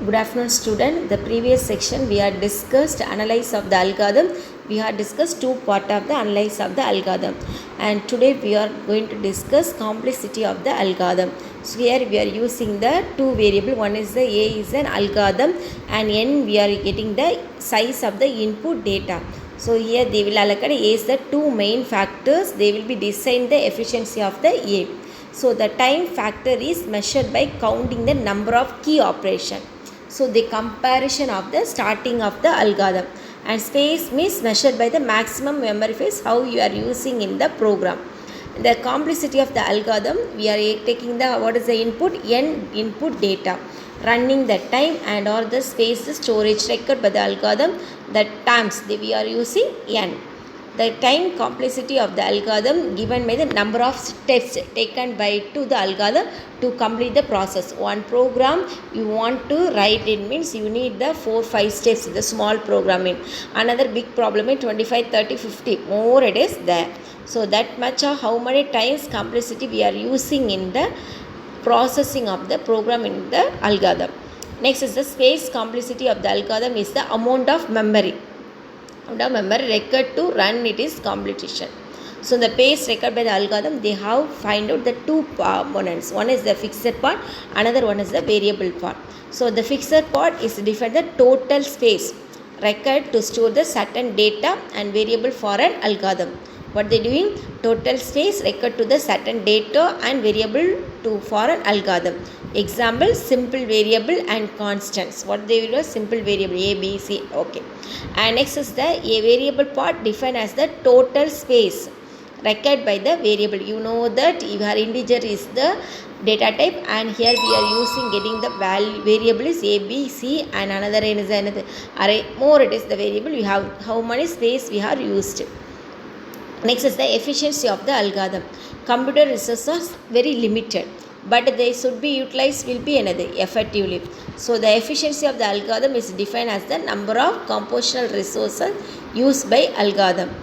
Good afternoon student. The previous section we had discussed analysis of the algorithm. We had discussed two part of the analysis of the algorithm, and today we are going to discuss complexity of the algorithm. So here we are using the two variable. One is the A is an algorithm, and N we are getting the size of the input data. So here they will allocate A is the two main factors. They will be design the efficiency of the A. So the time factor is measured by counting the number of key operation. So the comparison of the starting of the algorithm, and space means measured by the maximum memory phase how you are using in the program. The complexity of the algorithm, we are taking the what is the input n input data, running the time and or the space storage record by the algorithm, the times we are using n. The time complexity of the algorithm given by the number of steps taken by to the algorithm to complete the process. One program you want to write, it means you need the 4-5 steps, the small programming. Another big problem in 25, 30, 50 more it is there. So that much of how many times complexity we are using in the processing of the program in the algorithm. Next is the space complexity of the algorithm is the amount of memory record to run it is completion. So the space record by the algorithm, they have find out the two components. One is the fixed part, another one is the variable part. So the fixed part is defined the total space record to store the certain data and variable for an algorithm. What they doing? Total space record to the certain data and variable to for an algorithm. Example, simple variable and constants. What they will do? Simple variable a, b, c. Okay. And next is the a variable part defined as the total space record by the variable. You know that your integer is the data type, and here we are using getting the value variable is a, b, c, and another is another array. More it is the variable we have how many space we have used. Next is the efficiency of the algorithm. Computer resources very limited, but they should be utilized will be another effectively. So the efficiency of the algorithm is defined as the number of computational resources used by algorithm.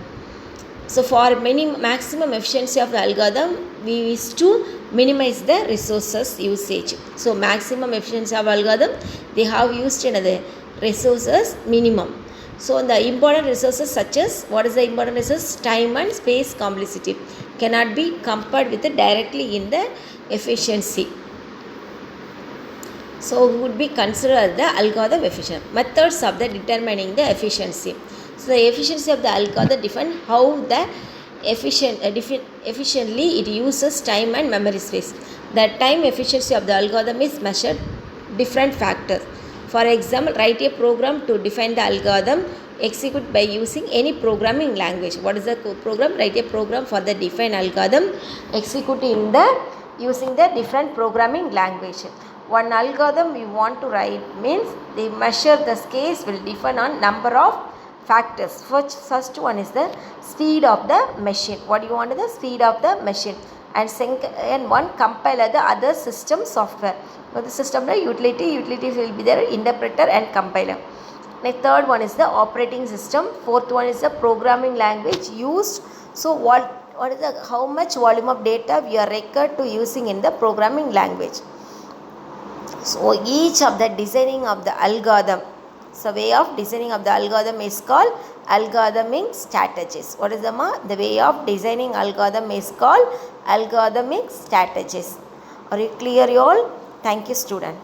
So for maximum efficiency of the algorithm, we wish to minimize the resources usage. So maximum efficiency of algorithm, they have used another resources minimum. So the important resources such as, what is the important resource? Time and space complexity cannot be compared with directly in the efficiency. So would be considered the algorithm efficient. Methods of the determining the efficiency. So the efficiency of the algorithm define how the efficiently it uses time and memory space. The time efficiency of the algorithm is measured different factors. For example, write a program to define the algorithm, execute by using any programming language. What is the program? Write a program for the define algorithm, execute in the using the different programming language. One algorithm you want to write means they measure the scale will depend on number of factors. First one is the speed of the machine. What do you want? The speed of the machine. And one compiler, the other system software. So the system utility will be there, interpreter and compiler. The third one is the operating system. Fourth one is the programming language used. So what is the how much volume of data we are required to using in the programming language. So each of the designing of the algorithm, so way of designing of the algorithm is called algorithmic strategies. What is the way of designing algorithm is called algorithmic strategies. Are you clear you all? Thank you student.